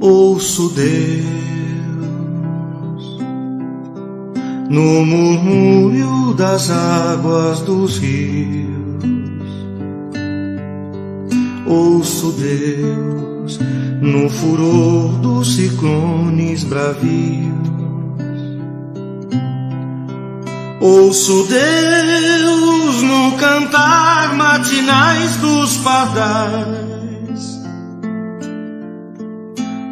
Ouço Deus no murmúrio das águas dos rios. Ouço Deus no furor dos ciclones bravios. Ouço Deus no cantar matinais dos pardais.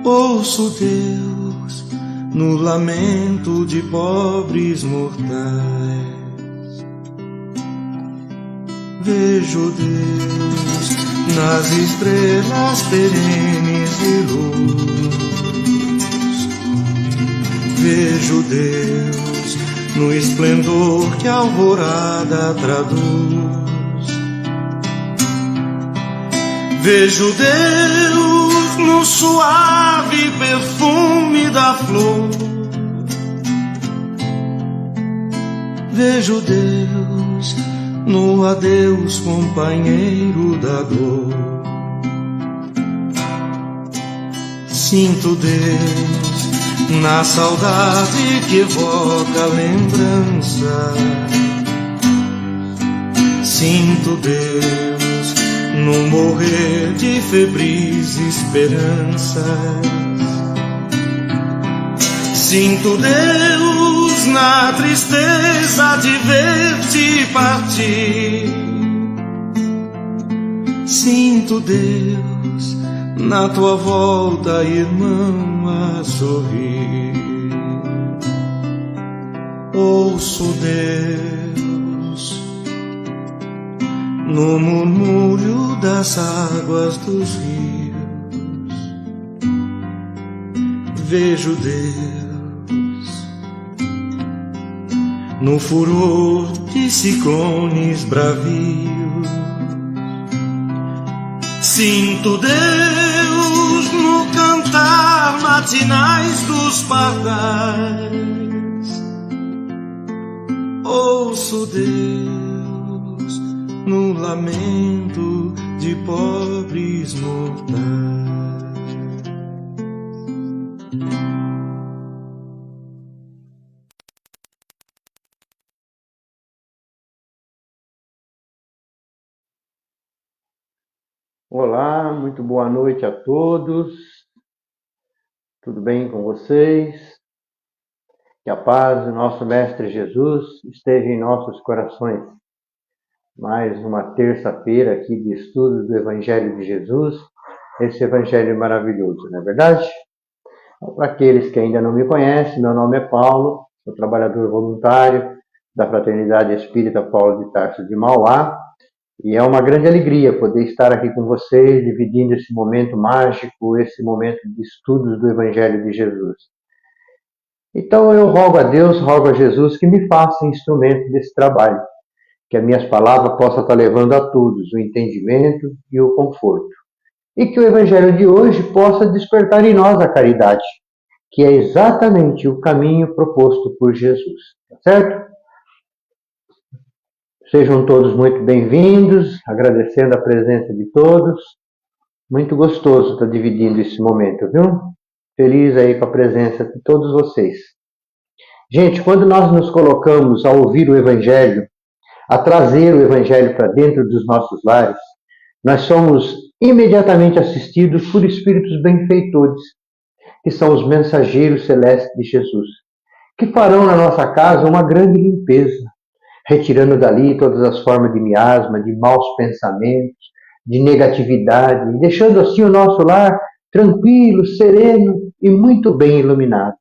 Ouço Deus no lamento de pobres mortais. Vejo Deus nas estrelas perenes de luz. Vejo Deus no esplendor que a alvorada traduz. Vejo Deus no suave perfume da flor. Vejo Deus no adeus companheiro da dor. Sinto Deus na saudade que evoca a lembrança. Sinto Deus no morrer de febris esperanças. Sinto Deus na tristeza de ver-te partir. Sinto Deus na tua volta, irmão, a sorrir. Ouço Deus no murmúrio das águas dos rios. Vejo Deus no furor de ciclones bravios. Sinto Deus no cantar matinais dos pardais. Ouço Deus no lamento de pobres mortais. Olá, muito boa noite a todos. Tudo bem com vocês? Que a paz do nosso Mestre Jesus esteja em nossos corações. Mais uma terça-feira aqui de estudo do Evangelho de Jesus, esse Evangelho maravilhoso, não é verdade? Para aqueles que ainda não me conhecem, meu nome é Paulo, sou trabalhador voluntário da Fraternidade Espírita Paulo de Tarso de Mauá, e é uma grande alegria poder estar aqui com vocês, dividindo esse momento mágico, esse momento de estudos do Evangelho de Jesus. Então eu rogo a Deus, rogo a Jesus que me faça instrumento desse trabalho, que as minhas palavras possam estar levando a todos o entendimento e o conforto. E que o Evangelho de hoje possa despertar em nós a caridade, que é exatamente o caminho proposto por Jesus. Tá certo? Sejam todos muito bem-vindos, agradecendo a presença de todos. Muito gostoso estar dividindo esse momento, viu? Feliz aí com a presença de todos vocês. Gente, quando nós nos colocamos a ouvir o Evangelho, a trazer o Evangelho para dentro dos nossos lares, nós somos imediatamente assistidos por espíritos benfeitores, que são os mensageiros celestes de Jesus, que farão na nossa casa uma grande limpeza, retirando dali todas as formas de miasma, de maus pensamentos, de negatividade, e deixando assim o nosso lar tranquilo, sereno e muito bem iluminado.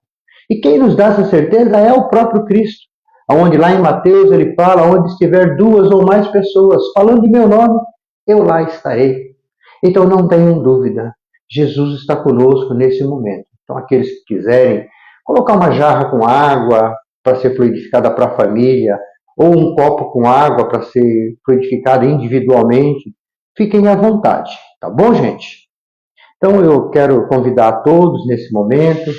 E quem nos dá essa certeza é o próprio Cristo, onde lá em Mateus ele fala, onde estiver 2 ou mais pessoas falando de meu nome, eu lá estarei. Então não tenham dúvida, Jesus está conosco nesse momento. Então aqueles que quiserem colocar uma jarra com água para ser fluidificada para a família, ou um copo com água para ser fluidificado individualmente, fiquem à vontade, tá bom, gente? Então eu quero convidar a todos nesse momento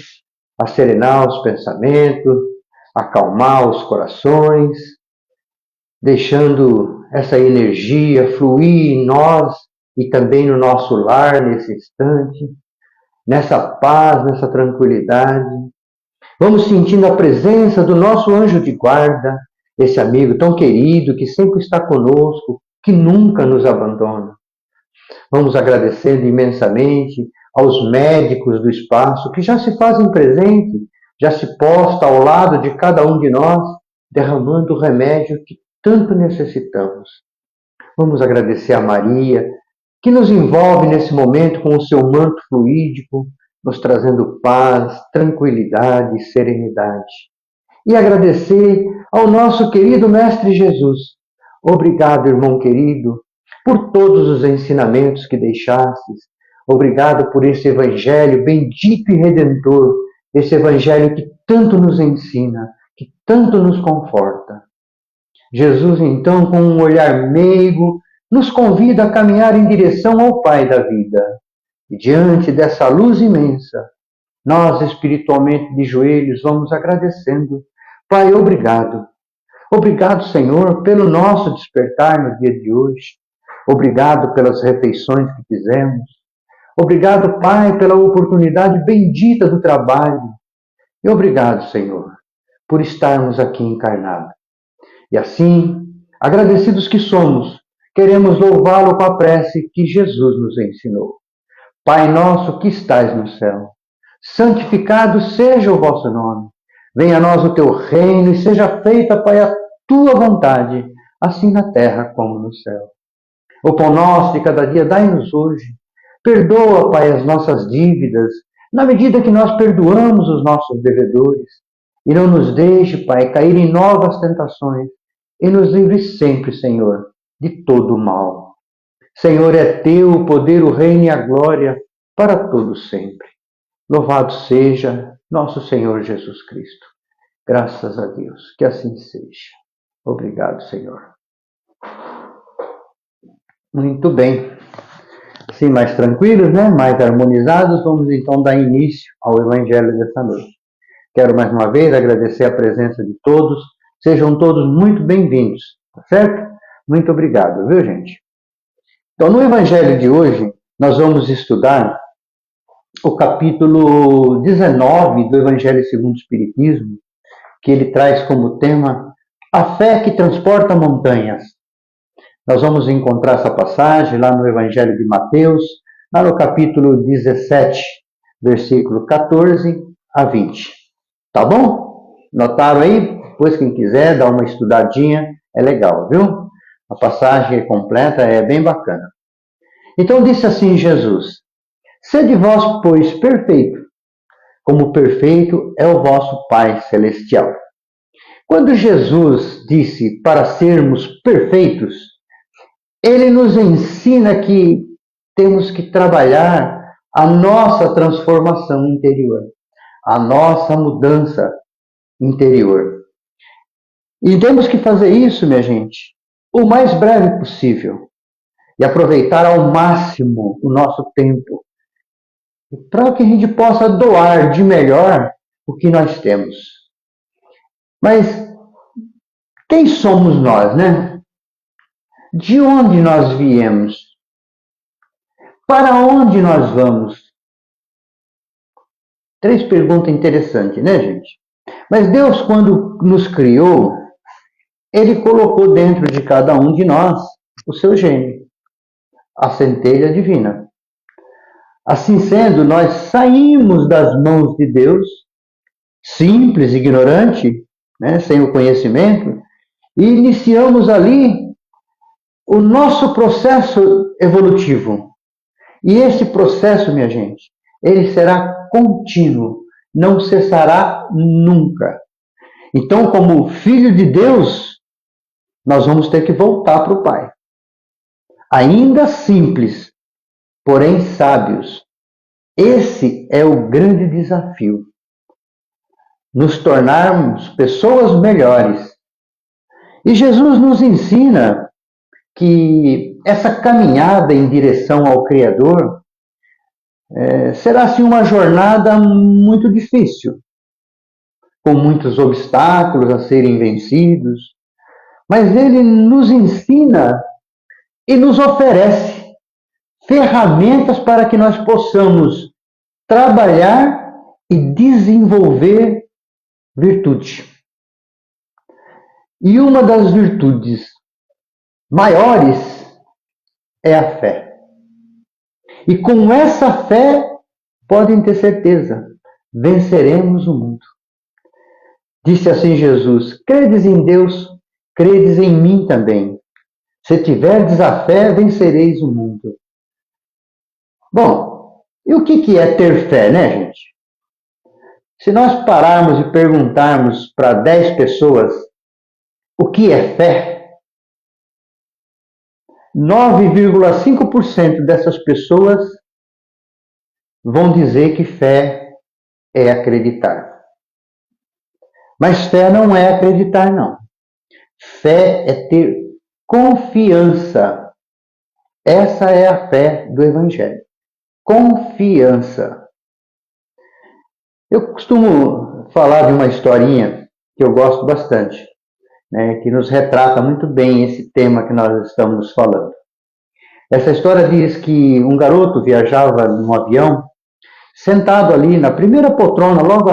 a serenar os pensamentos, acalmar os corações, deixando essa energia fluir em nós e também no nosso lar nesse instante, nessa paz, nessa tranquilidade. Vamos sentindo a presença do nosso anjo de guarda, esse amigo tão querido que sempre está conosco, que nunca nos abandona. Vamos agradecendo imensamente aos médicos do espaço que já se fazem presente, já se posta ao lado de cada um de nós, derramando o remédio que tanto necessitamos. Vamos agradecer a Maria, que nos envolve nesse momento com o seu manto fluídico, nos trazendo paz, tranquilidade e serenidade. E agradecer ao nosso querido Mestre Jesus. Obrigado, irmão querido, por todos os ensinamentos que deixastes. Obrigado por esse Evangelho bendito e redentor, esse Evangelho que tanto nos ensina, que tanto nos conforta. Jesus, então, com um olhar meigo, nos convida a caminhar em direção ao Pai da vida. E diante dessa luz imensa, nós espiritualmente de joelhos vamos agradecendo. Pai, obrigado. Obrigado, Senhor, pelo nosso despertar no dia de hoje. Obrigado pelas refeições que fizemos. Obrigado, Pai, pela oportunidade bendita do trabalho. E obrigado, Senhor, por estarmos aqui encarnados. E assim, agradecidos que somos, queremos louvá-lo com a prece que Jesus nos ensinou. Pai nosso que estais no céu, santificado seja o vosso nome. Venha a nós o teu reino e seja feita, Pai, a tua vontade, assim na terra como no céu. O pão nosso de cada dia dai-nos hoje. Perdoa, Pai, as nossas dívidas, na medida que nós perdoamos os nossos devedores. E não nos deixe, Pai, cair em novas tentações. E nos livre sempre, Senhor, de todo o mal. Senhor, é teu o poder, o reino e a glória para todos sempre. Louvado seja nosso Senhor Jesus Cristo. Graças a Deus, que assim seja. Obrigado, Senhor. Muito bem. Assim, mais tranquilos, né? Mais harmonizados, vamos então dar início ao Evangelho desta noite. Quero mais uma vez agradecer a presença de todos. Sejam todos muito bem-vindos, tá certo? Muito obrigado, viu, gente? Então, no Evangelho de hoje, nós vamos estudar o capítulo 19 do Evangelho segundo o Espiritismo, que ele traz como tema a fé que transporta montanhas. Nós vamos encontrar essa passagem lá no Evangelho de Mateus, lá no capítulo 17, versículo 14 a 20. Tá bom? Notaram aí? Depois, quem quiser, dá uma estudadinha, é legal, viu? A passagem é completa, é bem bacana. Então, disse assim Jesus: sede vós, pois, perfeito, como perfeito é o vosso Pai Celestial. Quando Jesus disse para sermos perfeitos, ele nos ensina que temos que trabalhar a nossa transformação interior, a nossa mudança interior. E temos que fazer isso, minha gente, o mais breve possível e aproveitar ao máximo o nosso tempo para que a gente possa doar de melhor o que nós temos. Mas quem somos nós, né? De onde nós viemos? Para onde nós vamos? 3 perguntas interessantes, né, gente? Mas Deus, quando nos criou, Ele colocou dentro de cada um de nós o seu gênio, a centelha divina. Assim sendo, nós saímos das mãos de Deus, simples, ignorante, né, sem o conhecimento, e iniciamos ali o nosso processo evolutivo. E esse processo, minha gente, ele será contínuo, não cessará nunca. Então, como filho de Deus, nós vamos ter que voltar para o Pai. Ainda simples, porém sábios. Esse é o grande desafio. Nos tornarmos pessoas melhores. E Jesus nos ensina que essa caminhada em direção ao Criador será assim uma jornada muito difícil, com muitos obstáculos a serem vencidos, mas ele nos ensina e nos oferece ferramentas para que nós possamos trabalhar e desenvolver virtude. E uma das virtudes maiores é a fé. E com essa fé, podem ter certeza, venceremos o mundo. Disse assim Jesus: credes em Deus, credes em mim também. Se tiverdes a fé, vencereis o mundo. Bom, e o que é ter fé, né, gente? Se nós pararmos e perguntarmos para 10 pessoas o que é fé, 9,5% dessas pessoas vão dizer que fé é acreditar. Mas fé não é acreditar, não. Fé é ter confiança. Essa é a fé do Evangelho. Confiança. Eu costumo falar de uma historinha que eu gosto bastante, né, que nos retrata muito bem esse tema que nós estamos falando. Essa história diz que um garoto viajava num avião, sentado ali na primeira poltrona, logo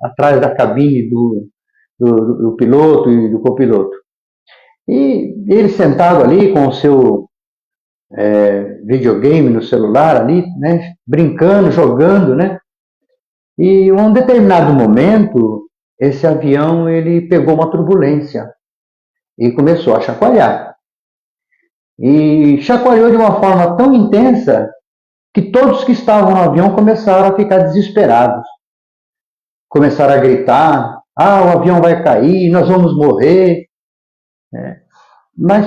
atrás da cabine do piloto e do copiloto. E ele sentado ali com o seu videogame no celular ali, né, brincando, jogando, né? E em um determinado momento, esse avião ele pegou uma turbulência e começou a chacoalhar. E chacoalhou de uma forma tão intensa que todos que estavam no avião começaram a ficar desesperados. Começaram a gritar: ah, o avião vai cair, nós vamos morrer. Mas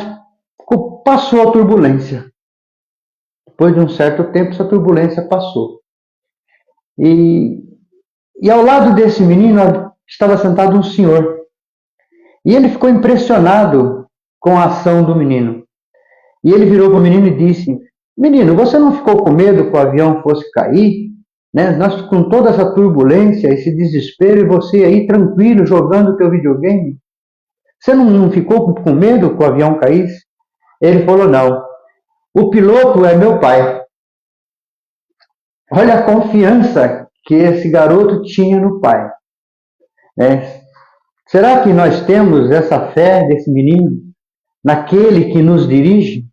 passou a turbulência. Depois de um certo tempo, essa turbulência passou. E ao lado desse menino estava sentado um senhor. E ele ficou impressionado com a ação do menino. E ele virou para o menino e disse: menino, você não ficou com medo que o avião fosse cair? Né? Nós com toda essa turbulência, esse desespero, e você aí tranquilo, jogando o teu videogame? Você não ficou com medo que o avião caísse? Ele falou: não. O piloto é meu pai. Olha a confiança que esse garoto tinha no pai. Será que nós temos essa fé desse menino naquele que nos dirige?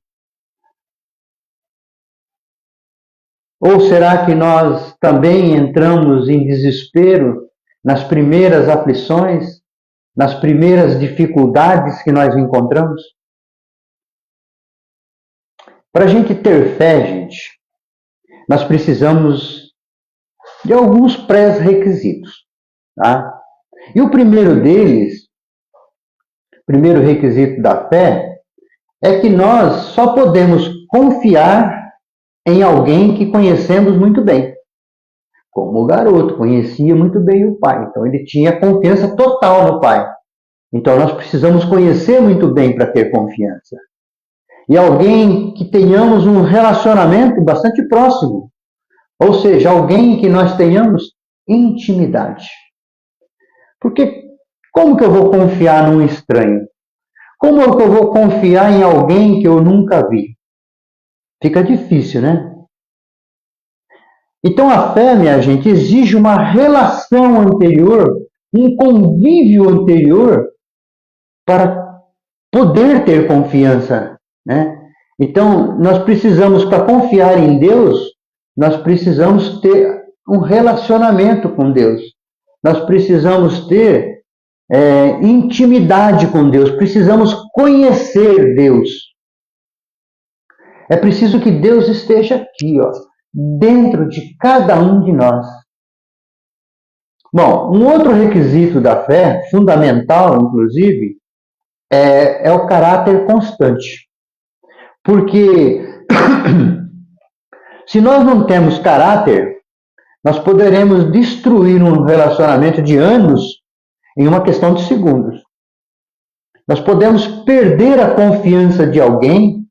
Ou será que nós também entramos em desespero nas primeiras aflições, nas primeiras dificuldades que nós encontramos? Para a gente ter fé, gente, nós precisamos de alguns pré-requisitos, tá? E o primeiro deles, o primeiro requisito da fé, é que nós só podemos confiar em alguém que conhecemos muito bem. Como o garoto conhecia muito bem o pai, então ele tinha confiança total no pai. Então nós precisamos conhecer muito bem para ter confiança. E alguém que tenhamos um relacionamento bastante próximo. Ou seja, alguém que nós tenhamos intimidade. Porque como que eu vou confiar num estranho? Como que eu vou confiar em alguém que eu nunca vi? Fica difícil, né? Então a fé, minha gente, exige uma relação anterior, um convívio anterior para poder ter confiança, né? Então nós precisamos, para confiar em Deus, nós precisamos ter um relacionamento com Deus. Nós precisamos ter intimidade com Deus. Precisamos conhecer Deus. É preciso que Deus esteja aqui, ó, dentro de cada um de nós. Bom, um outro requisito da fé, fundamental, inclusive, é o caráter constante. Porque se nós não temos caráter, nós poderemos destruir um relacionamento de anos em uma questão de segundos. Nós podemos perder a confiança de alguém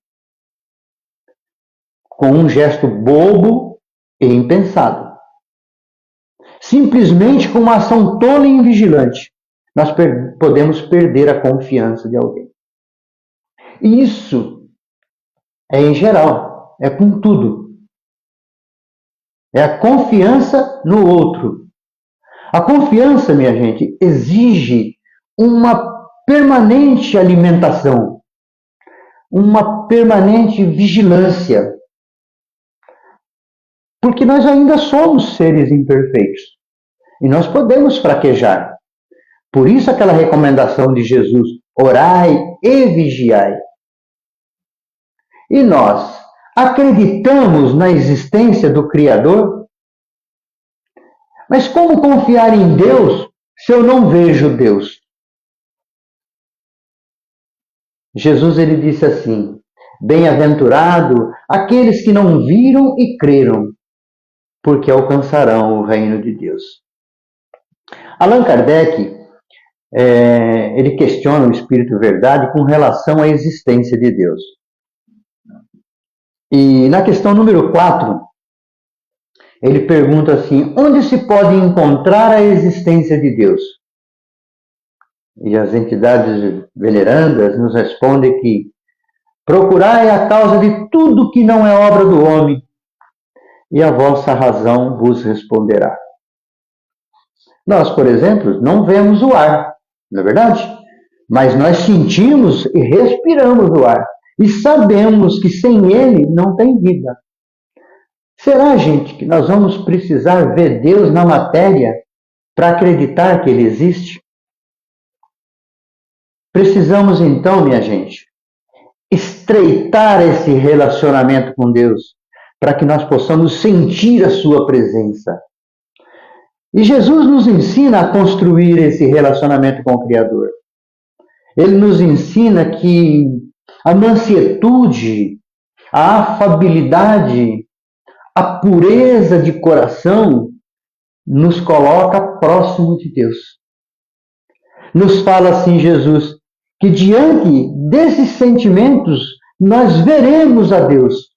com um gesto bobo e impensado. Simplesmente com uma ação tola e invigilante, nós podemos perder a confiança de alguém. E isso é em geral, é com tudo. É a confiança no outro. A confiança, minha gente, exige uma permanente alimentação, uma permanente vigilância, porque nós ainda somos seres imperfeitos e nós podemos fraquejar. Por isso aquela recomendação de Jesus, orai e vigiai. E nós acreditamos na existência do Criador? Mas como confiar em Deus se eu não vejo Deus? Jesus ele disse assim: bem-aventurado aqueles que não viram e creram, porque alcançarão o reino de Deus. Allan Kardec ele questiona o Espírito Verdade com relação à existência de Deus. E na questão número 4, ele pergunta assim: onde se pode encontrar a existência de Deus? E as entidades venerandas nos respondem que procurai a causa de tudo que não é obra do homem, e a vossa razão vos responderá. Nós, por exemplo, não vemos o ar, não é verdade? Mas nós sentimos e respiramos o ar. E sabemos que sem ele não tem vida. Será, gente, que nós vamos precisar ver Deus na matéria para acreditar que ele existe? Precisamos então, minha gente, estreitar esse relacionamento com Deus para que nós possamos sentir a sua presença. E Jesus nos ensina a construir esse relacionamento com o Criador. Ele nos ensina que a mansietude, a afabilidade, a pureza de coração nos coloca próximo de Deus. Nos fala assim Jesus, que diante desses sentimentos nós veremos a Deus.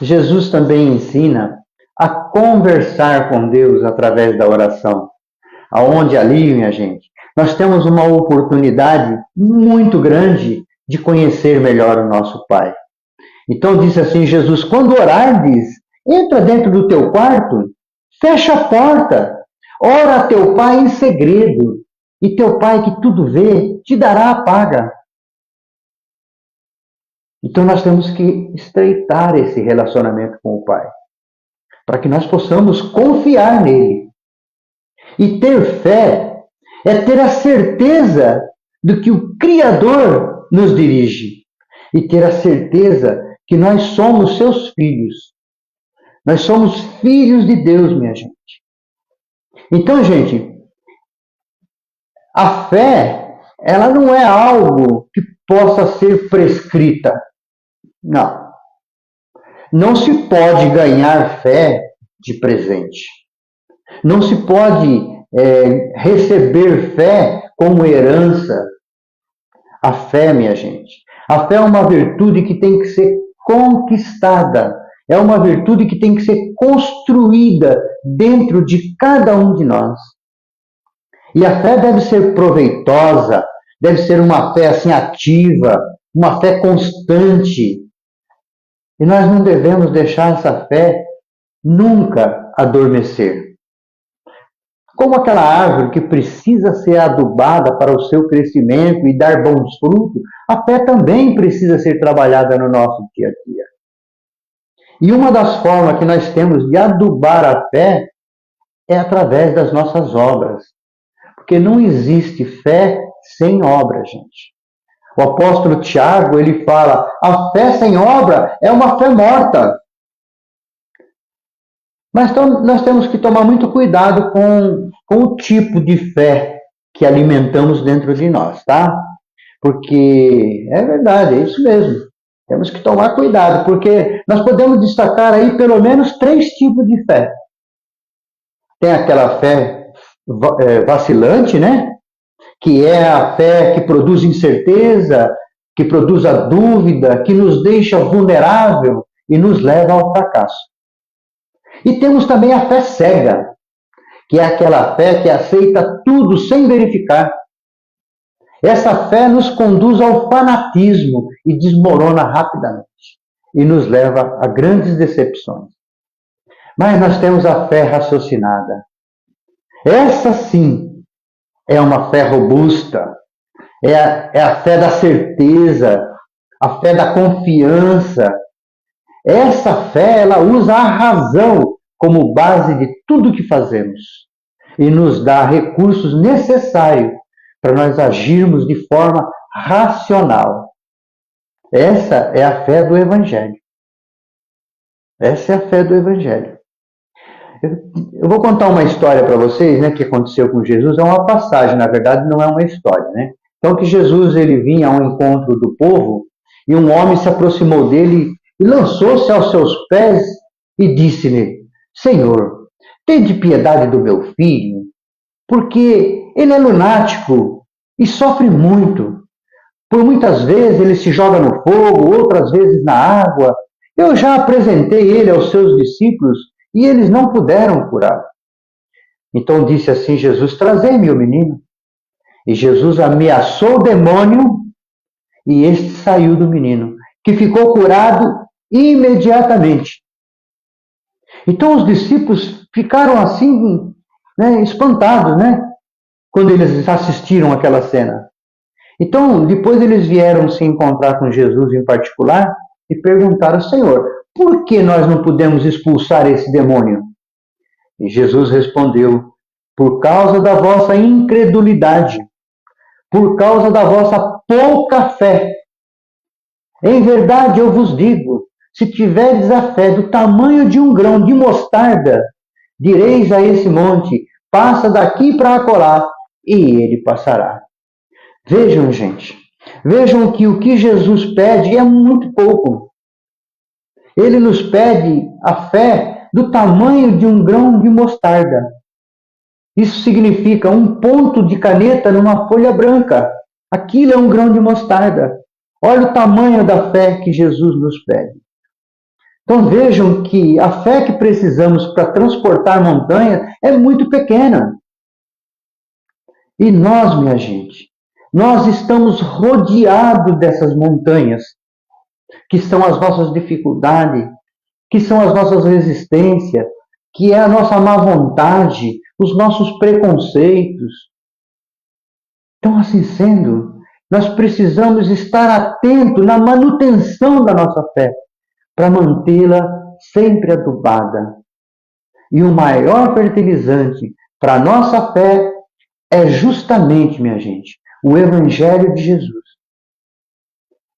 Jesus também ensina a conversar com Deus através da oração, aonde ali, minha gente, nós temos uma oportunidade muito grande de conhecer melhor o nosso Pai. Então disse assim Jesus: quando orardes, entra dentro do teu quarto, fecha a porta, ora a teu Pai em segredo, e teu Pai que tudo vê, te dará a paga. Então nós temos que estreitar esse relacionamento com o Pai, para que nós possamos confiar nele. E ter fé é ter a certeza do que o Criador nos dirige. E ter a certeza que nós somos seus filhos. Nós somos filhos de Deus, minha gente. Então, gente, a fé, ela não é algo que possa ser prescrita. Não. Não se pode ganhar fé de presente. Não se pode receber fé como herança. A fé, minha gente, a fé é uma virtude que tem que ser conquistada. É uma virtude que tem que ser construída dentro de cada um de nós. E a fé deve ser proveitosa, deve ser uma fé assim ativa, uma fé constante. E nós não devemos deixar essa fé nunca adormecer. Como aquela árvore que precisa ser adubada para o seu crescimento e dar bons frutos, a fé também precisa ser trabalhada no nosso dia a dia. E uma das formas que nós temos de adubar a fé é através das nossas obras. Porque não existe fé sem obra, gente. O apóstolo Tiago, ele fala, a fé sem obra é uma fé morta. Mas então, nós temos que tomar muito cuidado com o tipo de fé que alimentamos dentro de nós, tá? Porque é verdade, é isso mesmo. Temos que tomar cuidado, porque nós podemos destacar aí pelo menos 3 tipos de fé. Tem aquela fé vacilante, né? Que é a fé que produz incerteza, que produz a dúvida, que nos deixa vulnerável e nos leva ao fracasso. E temos também a fé cega, que é aquela fé que aceita tudo sem verificar. Essa fé nos conduz ao fanatismo e desmorona rapidamente. e nos leva a grandes decepções. Mas nós temos a fé raciocinada. Essa sim é uma fé robusta, é a fé da certeza, a fé da confiança. Essa fé, ela usa a razão como base de tudo que fazemos e nos dá recursos necessários para nós agirmos de forma racional. Essa é a fé do Evangelho. Essa é a fé do Evangelho. Eu vou contar uma história para vocês, né, que aconteceu com Jesus. É uma passagem, na verdade, não é uma história, né? Então, que Jesus ele vinha ao encontro do povo e um homem se aproximou dele e lançou-se aos seus pés e disse-lhe: Senhor, tende piedade do meu filho, porque ele é lunático e sofre muito. Por muitas vezes ele se joga no fogo, outras vezes na água. Eu já apresentei ele aos seus discípulos e eles não puderam curar. Então disse assim Jesus: trazei-me o menino. E Jesus ameaçou o demônio e este saiu do menino, que ficou curado imediatamente. Então os discípulos ficaram assim, né, espantados, né, quando eles assistiram aquela cena. Então, depois eles vieram se encontrar com Jesus em particular e perguntaram: Senhor, por que nós não podemos expulsar esse demônio? E Jesus respondeu: por causa da vossa incredulidade, por causa da vossa pouca fé. Em verdade eu vos digo, se tiverdes a fé do tamanho de um grão de mostarda, direis a esse monte: passa daqui para acolá, e ele passará. Vejam, gente, vejam que o que Jesus pede é muito pouco. Ele nos pede a fé do tamanho de um grão de mostarda. Isso significa um ponto de caneta numa folha branca. Aquilo é um grão de mostarda. Olha o tamanho da fé que Jesus nos pede. Então vejam que a fé que precisamos para transportar montanhas é muito pequena. E nós, minha gente, nós estamos rodeados dessas montanhas, que são as nossas dificuldades, que são as nossas resistências, que é a nossa má vontade, os nossos preconceitos. Então, assim sendo, nós precisamos estar atentos na manutenção da nossa fé, para mantê-la sempre adubada. E o maior fertilizante para a nossa fé é justamente, minha gente, o Evangelho de Jesus.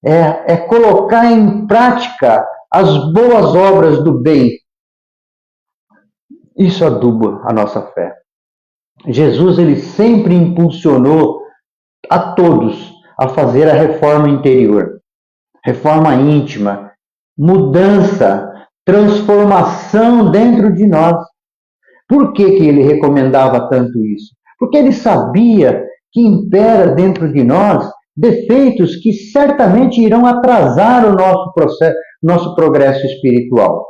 É colocar em prática as boas obras do bem. Isso aduba a nossa fé. Jesus, ele sempre impulsionou a todos a fazer a reforma interior, reforma íntima, mudança, transformação dentro de nós. Por que ele recomendava tanto isso? Porque ele sabia que impera dentro de nós defeitos que certamente irão atrasar o nosso processo, nosso progresso espiritual.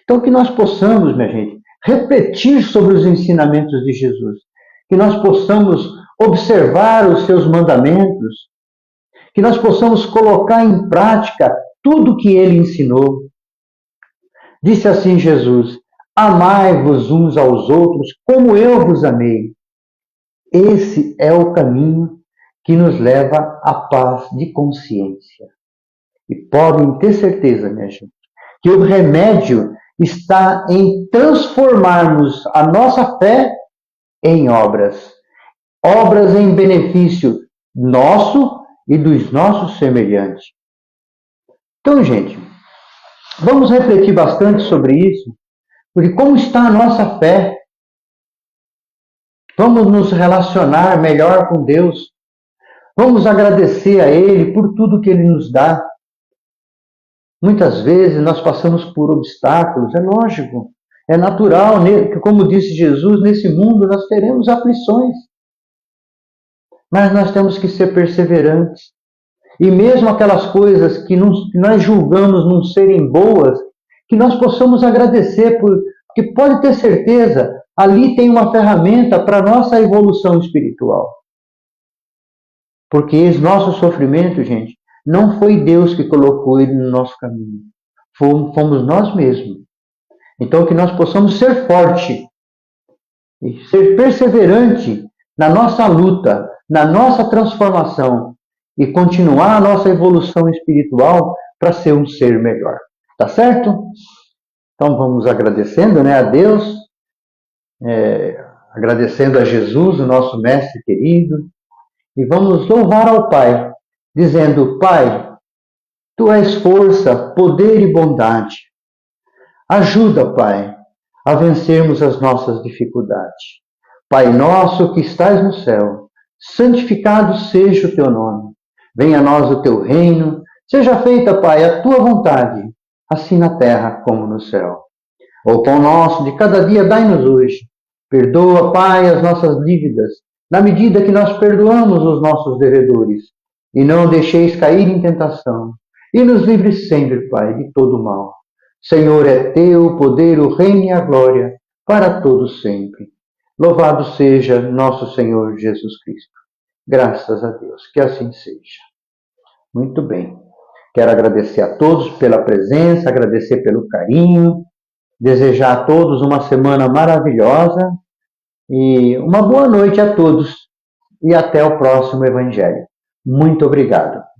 Então, que nós possamos, minha gente, refletir sobre os ensinamentos de Jesus, que nós possamos observar os seus mandamentos, que nós possamos colocar em prática tudo que ele ensinou. Disse assim Jesus: amai-vos uns aos outros como eu vos amei. Esse é o caminho que nos leva à paz de consciência. E podem ter certeza, minha gente, que o remédio está em transformarmos a nossa fé em obras. Obras em benefício nosso e dos nossos semelhantes. Então, gente, vamos refletir bastante sobre isso, porque como está a nossa fé? Vamos nos relacionar melhor com Deus. Vamos agradecer a Ele por tudo que Ele nos dá. Muitas vezes nós passamos por obstáculos, é lógico, é natural, que como disse Jesus, nesse mundo nós teremos aflições. Mas nós temos que ser perseverantes. E mesmo aquelas coisas que nós julgamos não serem boas, que nós possamos agradecer, porque pode ter certeza, ali tem uma ferramenta para a nossa evolução espiritual. Porque esse nosso sofrimento, gente, Não foi Deus que colocou ele no nosso caminho. Fomos nós mesmos. Então, que nós possamos ser forte e ser perseverante na nossa luta, na nossa transformação e continuar a nossa evolução espiritual para ser um ser melhor. Tá certo? Então, vamos agradecendo, né, a Deus, agradecendo a Jesus, o nosso mestre querido, e vamos louvar ao Pai, dizendo: Pai, Tu és força, poder e bondade. Ajuda, Pai, a vencermos as nossas dificuldades. Pai nosso que estás no céu, santificado seja o Teu nome. Venha a nós o Teu reino, seja feita, Pai, a Tua vontade, assim na terra como no céu. O pão nosso de cada dia dai-nos hoje. Perdoa, Pai, as nossas dívidas, na medida que nós perdoamos os nossos devedores. E não deixeis cair em tentação. E nos livre sempre, Pai, de todo mal. Senhor, é Teu o poder, o reino e a glória, para todos sempre. Louvado seja nosso Senhor Jesus Cristo. Graças a Deus, que assim seja. Muito bem. Quero agradecer a todos pela presença, agradecer pelo carinho, desejar a todos uma semana maravilhosa e uma boa noite a todos. E até o próximo Evangelho. Muito obrigado.